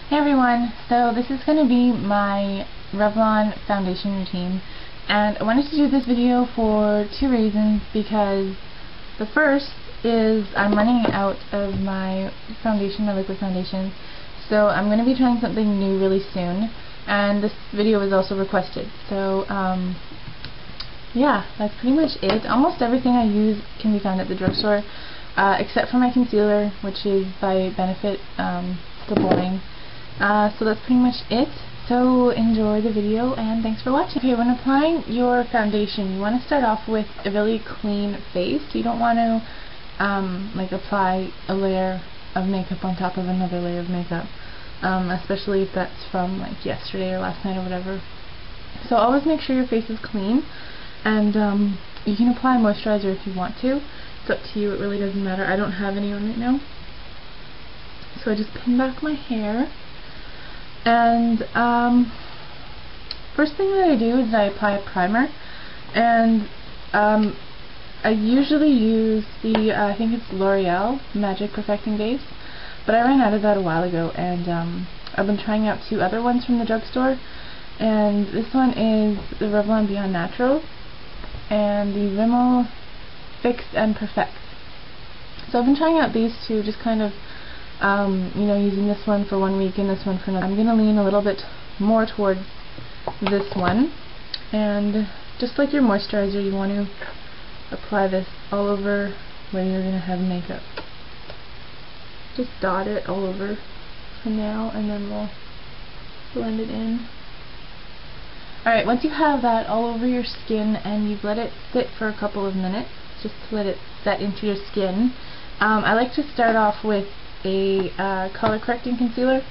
Hey everyone, so this is going to be my Revlon foundation routine, and I wanted to do this video for two reasons. Because the first is I'm running out of my foundation, my liquid foundation, so I'm going to be trying something new really soon, and this video was also requested. So yeah, that's pretty much it. Almost everything I use can be found at the drugstore, except for my concealer, which is by Benefit, the Boi-ing. So that's pretty much it. So enjoy the video and thanks for watching. Okay, when applying your foundation, you want to start off with a really clean face. You don't want to like apply a layer of makeup on top of another layer of makeup, especially if that's from like yesterday or last night or whatever. So always make sure your face is clean, and you can apply moisturizer if you want to. It's up to you, it really doesn't matter. I don't have any on right now. So I just pin back my hair. And first thing that I do is I apply a primer, and I usually use the I think it's L'Oreal Magic Perfecting Base, but I ran out of that a while ago, and I've been trying out two other ones from the drugstore, and this one is the Revlon Beyond Natural and the Rimmel Fix Perfect. So I've been trying out these two, just kind of you know, using this one for 1 week and this one for another. I'm going to lean a little bit more towards this one, and just like your moisturizer, you want to apply this all over where you're going to have makeup. Just dot it all over for now, and then we'll blend it in. Alright, once you have that all over your skin and you've let it sit for a couple of minutes, just to let it set into your skin, I like to start off with a color correcting concealer,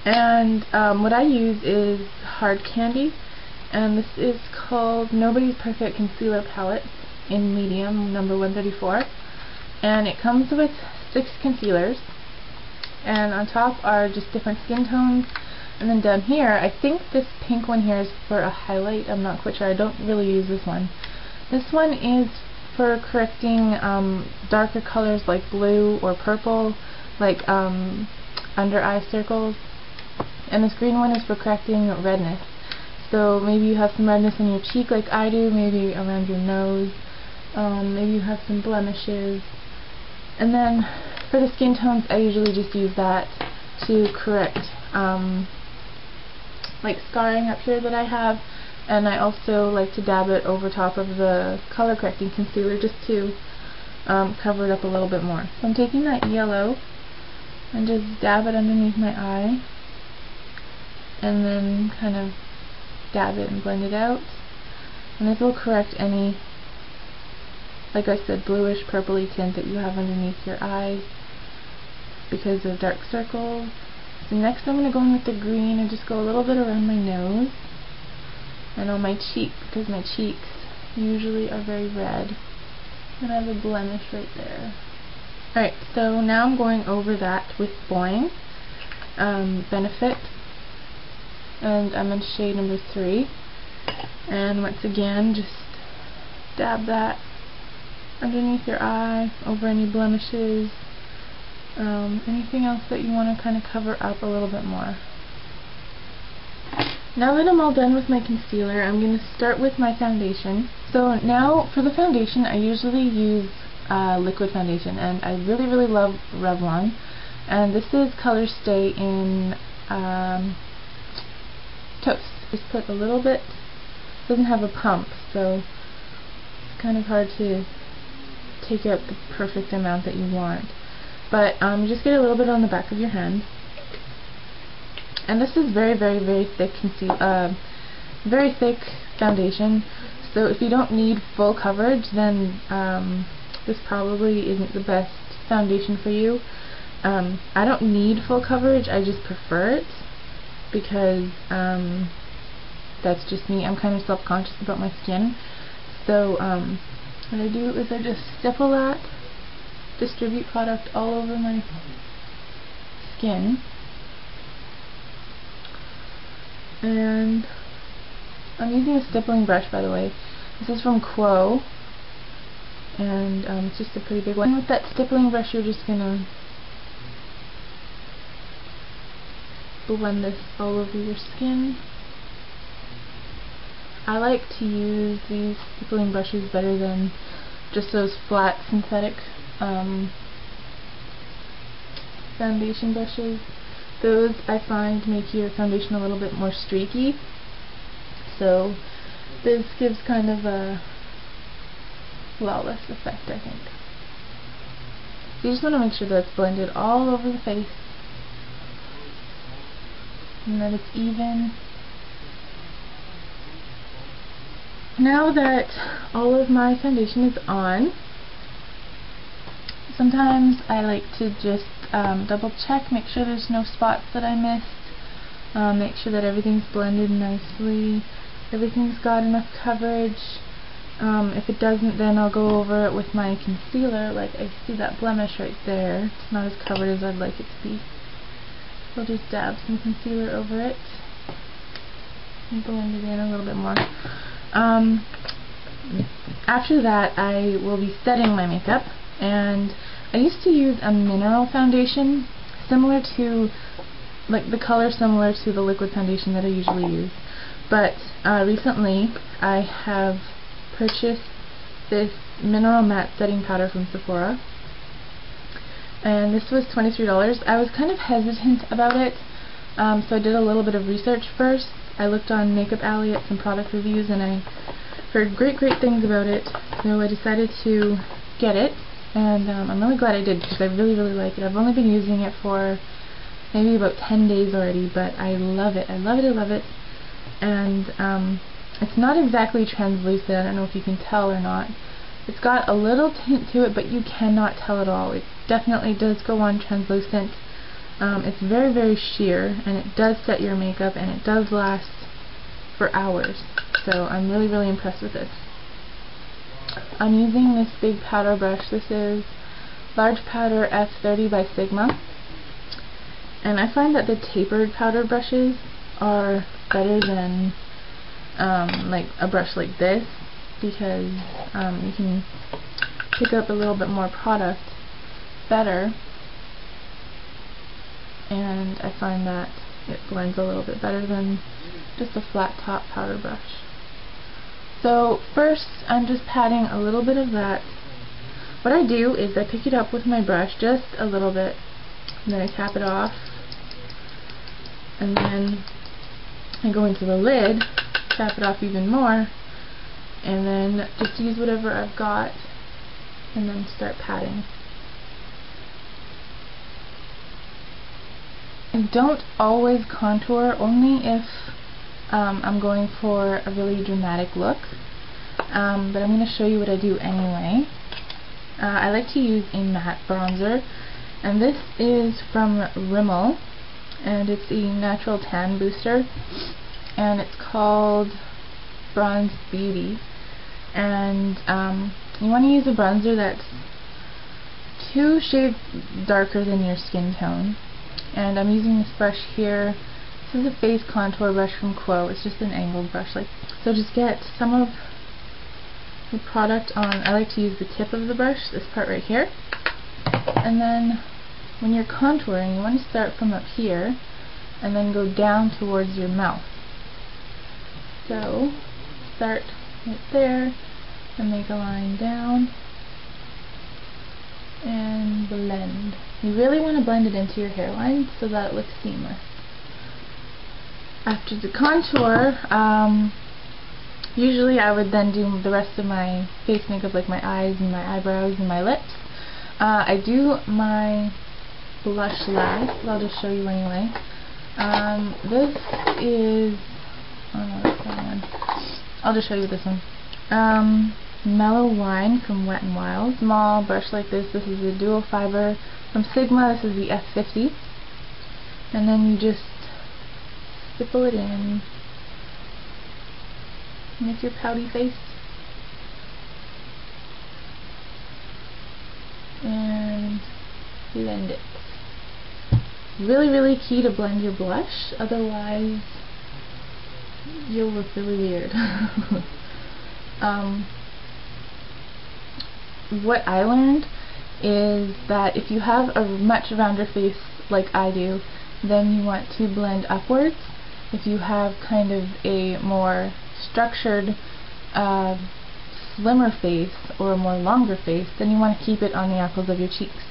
and what I use is Hard Candy, and this is called Nobody's Perfect Concealer Palette in medium, number 134, and it comes with 6 concealers, and on top are just different skin tones, and then down here, I think this pink one here is for a highlight. I'm not quite sure, I don't really use this one. This one is for correcting darker colors like blue or purple, like under eye circles, and this green one is for correcting redness. So maybe you have some redness in your cheek like I do, maybe around your nose, maybe you have some blemishes, and then for the skin tones I usually just use that to correct like scarring up here that I have. And I also like to dab it over top of the color correcting concealer just to cover it up a little bit more. So I'm taking that yellow and just dab it underneath my eye, and then kind of dab it and blend it out. And this will correct any, like I said, bluish purpley tint that you have underneath your eyes because of dark circles. So next I'm going to go in with the green and just go a little bit around my nose and on my cheek, because my cheeks usually are very red, and I have a blemish right there. Alright, so now I'm going over that with Boi-ing Benefit, and I'm in shade number 3, and once again just dab that underneath your eye, over any blemishes, anything else that you want to kind of cover up a little bit more. Now that I'm all done with my concealer, I'm going to start with my foundation. So now for the foundation, I usually use liquid foundation, and I really love Revlon, and this is Colorstay in Toast. Just put a little bit, doesn't have a pump, so it's kind of hard to take out the perfect amount that you want, but you just get a little bit on the back of your hand. And this is very thick very thick foundation, so if you don't need full coverage, then this probably isn't the best foundation for you. I don't need full coverage, I just prefer it, because that's just me. I'm kind of self-conscious about my skin. So what I do is I just stipple that, distribute product all over my skin. And I'm using a stippling brush, by the way. This is from Quo, and it's just a pretty big one. And with that stippling brush, you're just gonna blend this all over your skin. I like to use these stippling brushes better than just those flat synthetic foundation brushes. Those I find make your foundation a little bit more streaky. So this gives kind of a flawless effect, I think. So you just want to make sure that it's blended all over the face and that it's even. Now that all of my foundation is on, sometimes I like to just double check, make sure there's no spots that I missed, make sure that everything's blended nicely, everything's got enough coverage. If it doesn't, then I'll go over it with my concealer. Like, I see that blemish right there. It's not as covered as I'd like it to be. So I'll just dab some concealer over it and blend it in a little bit more. After that, I will be setting my makeup, and I used to use a mineral foundation similar to, like, the color similar to the liquid foundation that I usually use. But recently I have purchased this Mineral Matte setting powder from Sephora, and this was $23. I was kind of hesitant about it, so I did a little bit of research first. I looked on Makeup Alley at some product reviews, and I heard great things about it, so I decided to get it, and I'm really glad I did, because I really like it. I've only been using it for maybe about 10 days already, but I love it. I love it. And it's not exactly translucent. I don't know if you can tell or not. It's got a little tint to it, but you cannot tell at all. It definitely does go on translucent. It's very sheer, and it does set your makeup, and it does last for hours. So I'm really impressed with this. I'm using this big powder brush. This is Large Powder F30 by Sigma. And I find that the tapered powder brushes are better than like a brush like this, because you can pick up a little bit more product better, and I find that it blends a little bit better than just a flat top powder brush. So first I'm just patting a little bit of that. What I do is I pick it up with my brush just a little bit, and then I tap it off, and then I go into the lid, tap it off even more, and then just use whatever I've got, and then start patting. I don't always contour, only if I'm going for a really dramatic look, but I'm going to show you what I do anyway. I like to use a matte bronzer, and this is from Rimmel, and it's the Natural Tan Booster, and it's called Bronze Beauty. And you want to use a bronzer that's 2 shades darker than your skin tone. And I'm using this brush here. This is a face contour brush from Quo. It's just an angled brush. So just get some of the product on. I like to use the tip of the brush, this part right here. And then when you're contouring, you want to start from up here and then go down towards your mouth. So start right there and make a line down and blend. You really want to blend it into your hairline so that it looks seamless. After the contour, usually I would then do the rest of my face makeup, like my eyes and my eyebrows and my lips. I do my blush last, but I'll just show you anyway. This is, oh no, that's the wrong one. I'll just show you this one. Mellow Wine from Wet n Wild. Small brush like this. This is a dual fiber from Sigma. This is the F50. And then you just stipple it in. Make your pouty face. And blend it. Really key to blend your blush, otherwise you'll look really weird. What I learned is that if you have a much rounder face like I do, then you want to blend upwards. If you have kind of a more structured, slimmer face or a more longer face, then you want to keep it on the apples of your cheeks.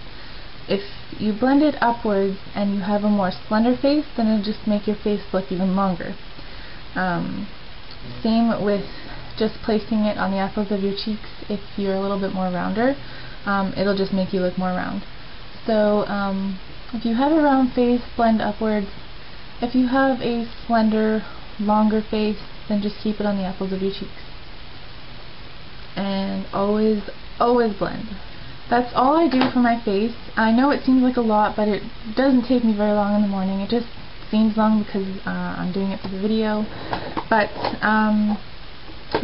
If you blend it upwards and you have a more slender face, then it'll just make your face look even longer. Same with just placing it on the apples of your cheeks. If you're a little bit more rounder, it'll just make you look more round. So if you have a round face, blend upwards. If you have a slender, longer face, then just keep it on the apples of your cheeks. And always, always blend. That's all I do for my face. I know it seems like a lot, but it doesn't take me very long in the morning. It just seems long because I'm doing it for the video. But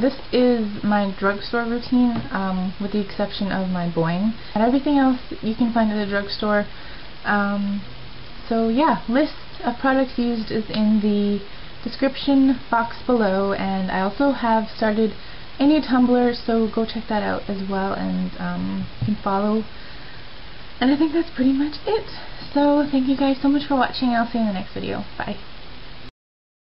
this is my drugstore routine, with the exception of my Boi-ing. And everything else you can find at the drugstore. So yeah, list of products used is in the description box below, and I also have started a new Tumblr, so go check that out as well, and you can follow. And I think that's pretty much it. So thank you guys so much for watching, and I'll see you in the next video. Bye.